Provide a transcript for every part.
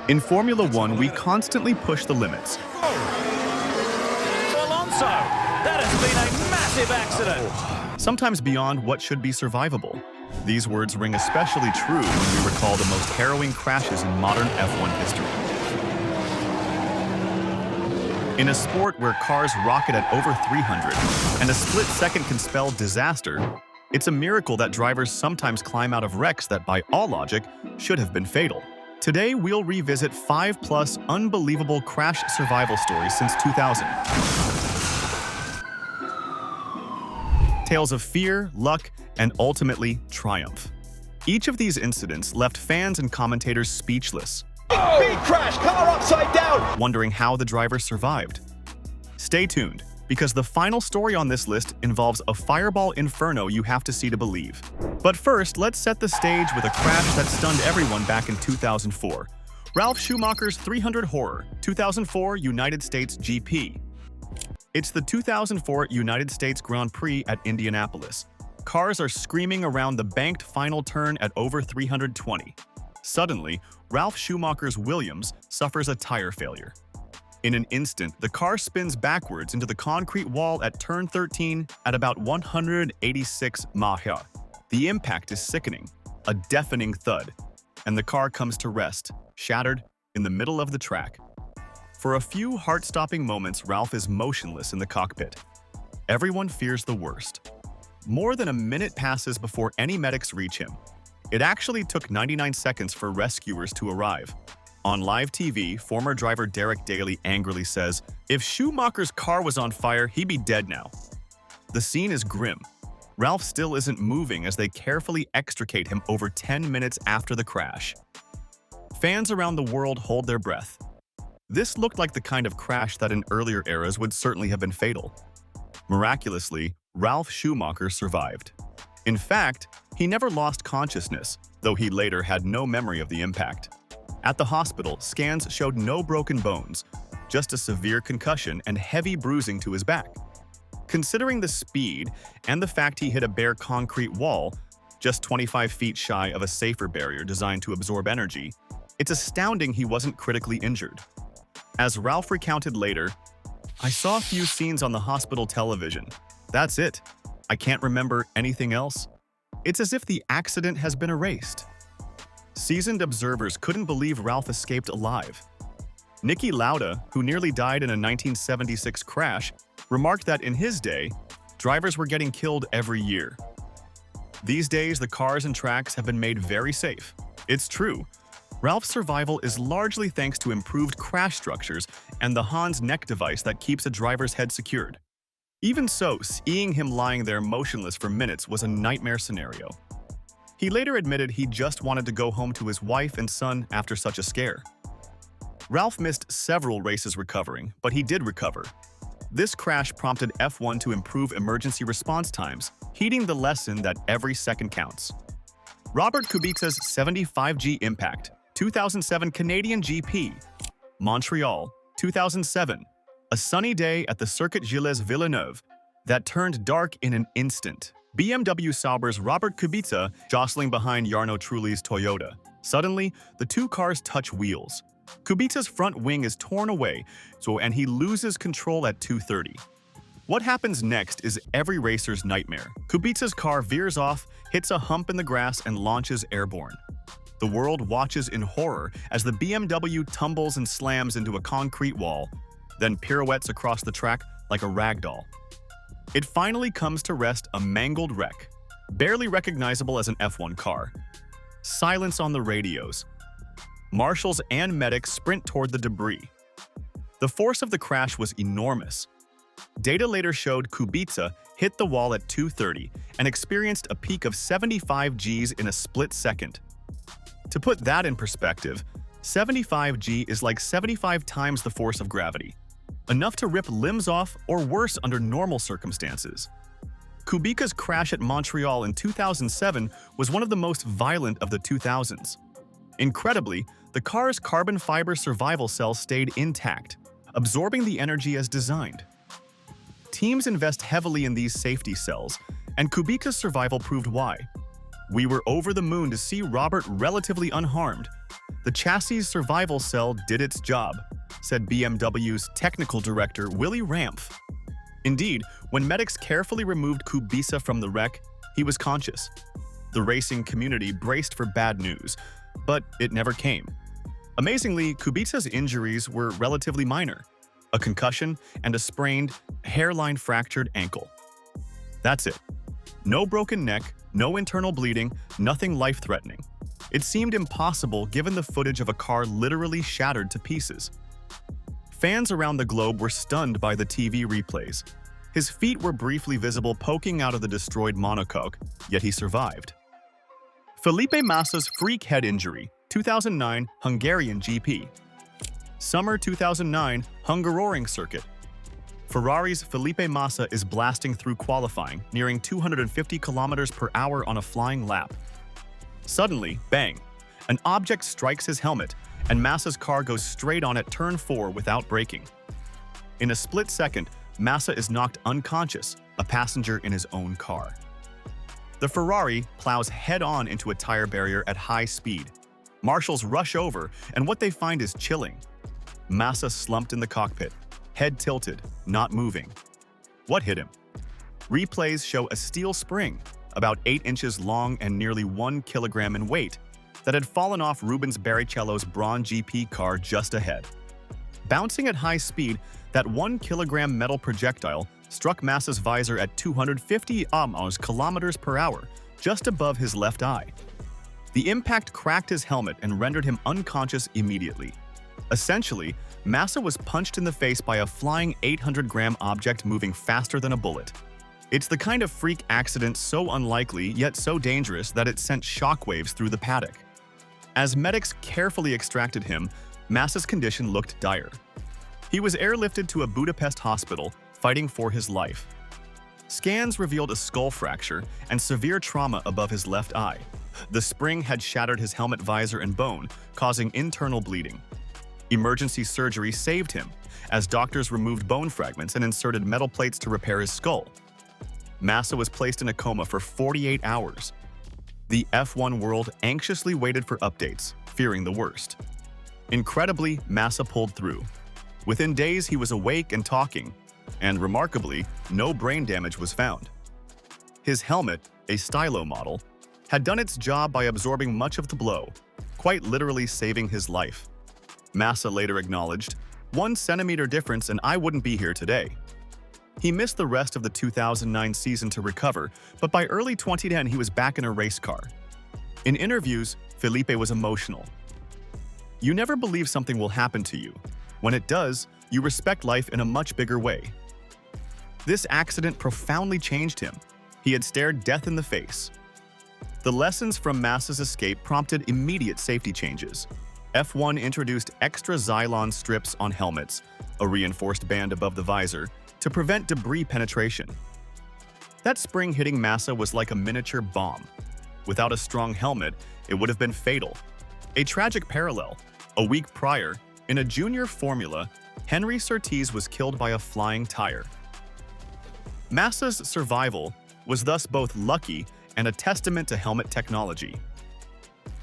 In Formula One, we constantly push the limits. Alonso, that has been a massive accident. Sometimes beyond what should be survivable. These words ring especially true when we recall the most harrowing crashes in modern F1 history. In a sport where cars rocket at over 300 and a split second can spell disaster, it's a miracle that drivers sometimes climb out of wrecks that, by all logic, should have been fatal. Today, we'll revisit 5+ unbelievable crash survival stories since 2000. Tales of fear, luck, and ultimately triumph. Each of these incidents left fans and commentators speechless, Big crash, car upside down! wondering how the driver survived. Stay tuned, because the final story on this list involves a fireball inferno you have to see to believe. But first, let's set the stage with a crash that stunned everyone back in 2004. Ralf Schumacher's 300 horror, 2004 United States GP. It's the 2004 United States Grand Prix at Indianapolis. Cars are screaming around the banked final turn at over 320. Suddenly, Ralf Schumacher's Williams suffers a tire failure. In an instant, the car spins backwards into the concrete wall at turn 13 at about 186 mph. The impact is sickening, a deafening thud, and the car comes to rest, shattered, in the middle of the track. For a few heart-stopping moments, Ralf is motionless in the cockpit. Everyone fears the worst. More than a minute passes before any medics reach him. It actually took 99 seconds for rescuers to arrive. On live TV, former driver Derek Daly angrily says, "If Schumacher's car was on fire, he'd be dead now." The scene is grim. Ralf still isn't moving as they carefully extricate him over 10 minutes after the crash. Fans around the world hold their breath. This looked like the kind of crash that in earlier eras would certainly have been fatal. Miraculously, Ralf Schumacher survived. In fact, he never lost consciousness, though he later had no memory of the impact. At the hospital, scans showed no broken bones, just a severe concussion and heavy bruising to his back. Considering the speed and the fact he hit a bare concrete wall, just 25 feet shy of a safer barrier designed to absorb energy, it's astounding he wasn't critically injured. As Ralf recounted later, "I saw a few scenes on the hospital television. That's it. I can't remember anything else. It's as if the accident has been erased." Seasoned observers couldn't believe Ralf escaped alive. Niki Lauda, who nearly died in a 1976 crash, remarked that in his day, drivers were getting killed every year. These days, the cars and tracks have been made very safe. It's true. Ralf's survival is largely thanks to improved crash structures and the Hans neck device that keeps a driver's head secured. Even so, seeing him lying there motionless for minutes was a nightmare scenario. He later admitted he just wanted to go home to his wife and son after such a scare. Ralf missed several races recovering, but he did recover. This crash prompted F1 to improve emergency response times, heeding the lesson that every second counts. Robert Kubica's 75G impact, 2007 Canadian GP. Montreal, 2007. A sunny day at the Circuit Gilles Villeneuve that turned dark in an instant. BMW Sauber's Robert Kubica jostling behind Jarno Trulli's Toyota. Suddenly, the two cars touch wheels. Kubica's front wing is torn away, and he loses control at 230. What happens next is every racer's nightmare. Kubica's car veers off, hits a hump in the grass, and launches Airborne. The world watches in horror as the BMW tumbles and slams into a concrete wall, then pirouettes across the track like a rag doll. It finally comes to rest a mangled wreck, barely recognizable as an F1 car. Silence on the radios. Marshals and medics sprint toward the debris. The force of the crash was enormous. Data later showed Kubica hit the wall at 230 and experienced a peak of 75 Gs in a split second. To put that in perspective, 75 G is like 75 times the force of gravity. Enough to rip limbs off or worse under normal circumstances. Kubica's crash at Montreal in 2007 was one of the most violent of the 2000s. Incredibly, the car's carbon fiber survival cell stayed intact, absorbing the energy as designed. Teams invest heavily in these safety cells, and Kubica's survival proved why. "We were over the moon to see Robert relatively unharmed. The chassis survival cell did its job," said BMW's technical director Willy Ramph. Indeed, when medics carefully removed Kubica from the wreck, he was conscious. The racing community braced for bad news, but it never came. Amazingly, Kubica's injuries were relatively minor: a concussion and a sprained, hairline-fractured ankle. That's it. No broken neck, no internal bleeding, nothing life-threatening. It seemed impossible given the footage of a car literally shattered to pieces. Fans around the globe were stunned by the TV replays. His feet were briefly visible poking out of the destroyed monocoque, yet he survived. Felipe Massas' freak head injury, 2009 Hungarian GP. Summer 2009 Hungaroring circuit. Ferrari's Felipe Massa is blasting through qualifying, nearing 250 kilometers per hour on a flying lap. Suddenly, bang, an object strikes his helmet, and Massa's car goes straight on at turn 4 without braking. In a split second, Massa is knocked unconscious, a passenger in his own car. The Ferrari plows head-on into a tire barrier at high speed. Marshals rush over, and what they find is chilling. Massa slumped in the cockpit, head tilted, not moving. What hit him? Replays show a steel spring, about 8 inches long and nearly 1 kilogram in weight, that had fallen off Rubens Barrichello's Braun GP car just ahead. Bouncing at high speed, that 1 kilogram metal projectile struck Massa's visor at 250 kilometers per hour, just above his left eye. The impact cracked his helmet and rendered him unconscious immediately. Essentially, Massa was punched in the face by a flying 800-gram object moving faster than a bullet. It's the kind of freak accident so unlikely yet so dangerous that it sent shockwaves through the paddock. As medics carefully extracted him, Massa's condition looked dire. He was airlifted to a Budapest hospital, fighting for his life. Scans revealed a skull fracture and severe trauma above his left eye. The spring had shattered his helmet visor and bone, causing internal bleeding. Emergency surgery saved him, as doctors removed bone fragments and inserted metal plates to repair his skull. Massa was placed in a coma for 48 hours. The F1 world anxiously waited for updates, fearing the worst. Incredibly, Massa pulled through. Within days, he was awake and talking, and remarkably, no brain damage was found. His helmet, a stylo model, had done its job by absorbing much of the blow, quite literally saving his life. Massa later acknowledged, "1 centimeter difference and I wouldn't be here today." He missed the rest of the 2009 season to recover, but by early 2010 he was back in a race car. In interviews, Felipe was emotional. "You never believe something will happen to you. When it does, you respect life in a much bigger way." This accident profoundly changed him. He had stared death in the face. The lessons from Massa's escape prompted immediate safety changes. F1 introduced extra Xylon strips on helmets, a reinforced band above the visor, to prevent debris penetration. That spring hitting Massa was like a miniature bomb. Without a strong helmet, it would have been fatal. A tragic parallel: a week prior, in a junior Formula, Henry Surtees was killed by a flying tire. Massa's survival was thus both lucky and a testament to helmet technology.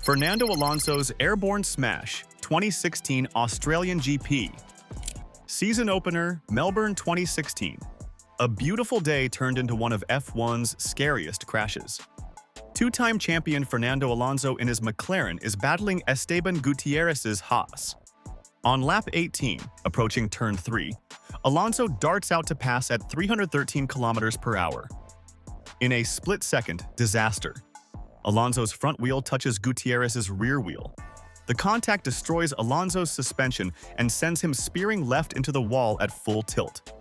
Fernando Alonso's Airborne Smash, 2016 Australian GP. Season opener, Melbourne 2016. A beautiful day turned into one of F1's scariest crashes. Two-time champion Fernando Alonso in his McLaren is battling Esteban Gutierrez's Haas. On lap 18, approaching turn 3, Alonso darts out to pass at 313 kilometers per hour. In a split-second disaster, Alonso's front wheel touches Gutierrez's rear wheel. The contact destroys Alonso's suspension and sends him spearing left into the wall at full tilt.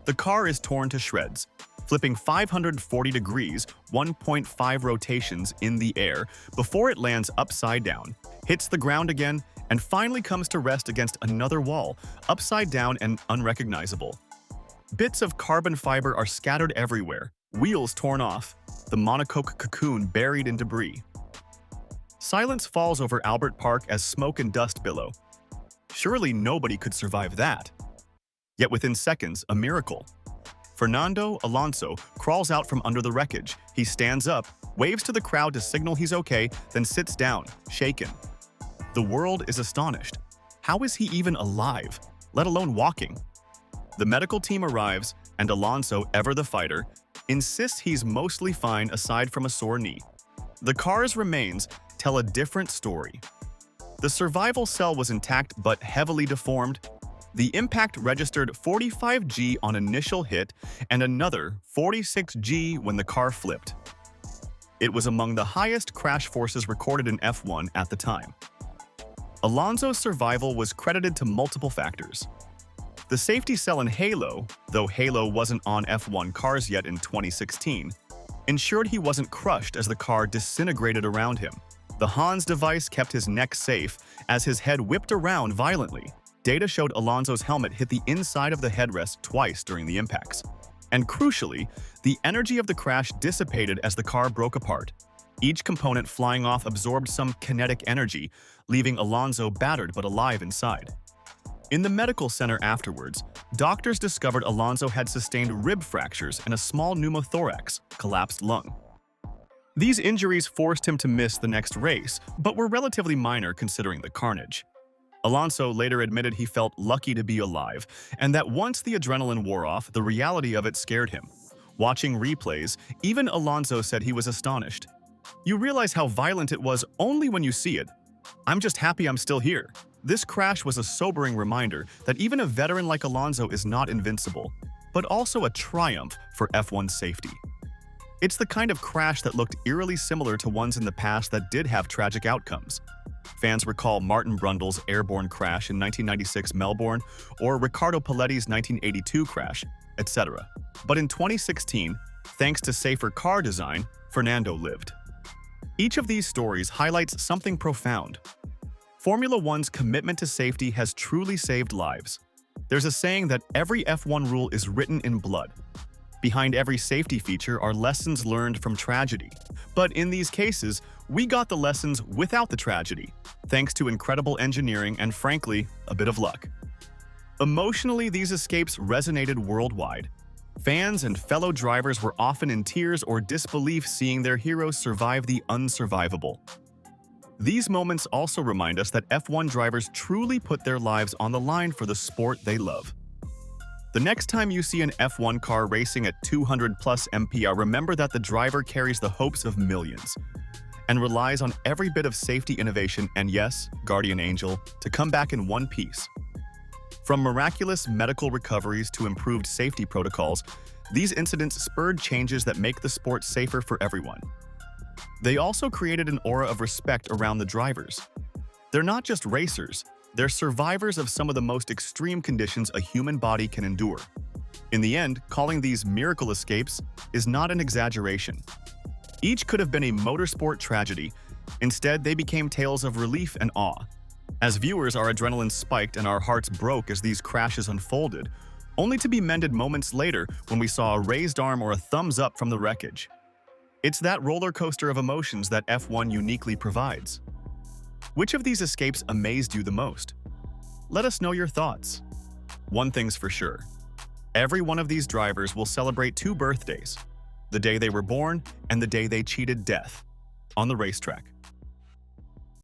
The car is torn to shreds, flipping 540 degrees, 1.5 rotations in the air before it lands upside down, hits the ground again, and finally comes to rest against another wall, upside down and unrecognizable. Bits of carbon fiber are scattered everywhere, wheels torn off, the monocoque cocoon buried in debris. Silence falls over Albert Park as smoke and dust billow. Surely nobody could survive that. Yet within seconds, a miracle. Fernando Alonso crawls out from under the wreckage. He stands up, waves to the crowd to signal he's okay, then sits down, shaken. The world is astonished. How is he even alive, let alone walking? The medical team arrives, and Alonso, ever the fighter, insists he's mostly fine aside from a sore knee. The car's remains tell a different story. The survival cell was intact but heavily deformed. The impact registered 45 G on initial hit and another 46 G when the car flipped. It was among the highest crash forces recorded in F1 at the time. Alonso's survival was credited to multiple factors. The safety cell in Halo, though Halo wasn't on F1 cars yet in 2016, ensured he wasn't crushed as the car disintegrated around him. The Hans device kept his neck safe as his head whipped around violently. Data showed Alonso's helmet hit the inside of the headrest twice during the impacts. And crucially, the energy of the crash dissipated as the car broke apart. Each component flying off absorbed some kinetic energy, leaving Alonso battered but alive inside. In the medical center afterwards, doctors discovered Alonso had sustained rib fractures and a small pneumothorax, collapsed lung. These injuries forced him to miss the next race, but were relatively minor considering the carnage. Alonso later admitted he felt lucky to be alive, and that once the adrenaline wore off, the reality of it scared him. Watching replays, even Alonso said he was astonished. You realize how violent it was only when you see it. I'm just happy I'm still here. This crash was a sobering reminder that even a veteran like Alonso is not invincible, but also a triumph for F1 safety. It's the kind of crash that looked eerily similar to ones in the past that did have tragic outcomes. Fans recall Martin Brundle's Airborne crash in 1996 Melbourne or Riccardo Paletti's 1982 crash, etc. But in 2016, thanks to safer car design, Fernando lived. Each of these stories highlights something profound. Formula One's commitment to safety has truly saved lives. There's a saying that every F1 rule is written in blood. Behind every safety feature are lessons learned from tragedy. But in these cases, we got the lessons without the tragedy, thanks to incredible engineering and, frankly, a bit of luck. Emotionally, these escapes resonated worldwide. Fans and fellow drivers were often in tears or disbelief seeing their heroes survive the unsurvivable. These moments also remind us that F1 drivers truly put their lives on the line for the sport they love. The next time you see an F1 car racing at 200+ mph, remember that the driver carries the hopes of millions and relies on every bit of safety innovation and, yes, guardian angel, to come back in one piece. From miraculous medical recoveries to improved safety protocols, these incidents spurred changes that make the sport safer for everyone. They also created an aura of respect around the drivers. They're not just racers, they're survivors of some of the most extreme conditions a human body can endure. In the end, calling these miracle escapes is not an exaggeration. Each could have been a motorsport tragedy. Instead, they became tales of relief and awe. As viewers, our adrenaline spiked and our hearts broke as these crashes unfolded, only to be mended moments later when we saw a raised arm or a thumbs up from the wreckage. It's that roller coaster of emotions that F1 uniquely provides. Which of these escapes amazed you the most? Let us know your thoughts. One thing's for sure. Every one of these drivers will celebrate two birthdays: the day they were born and the day they cheated death on the racetrack.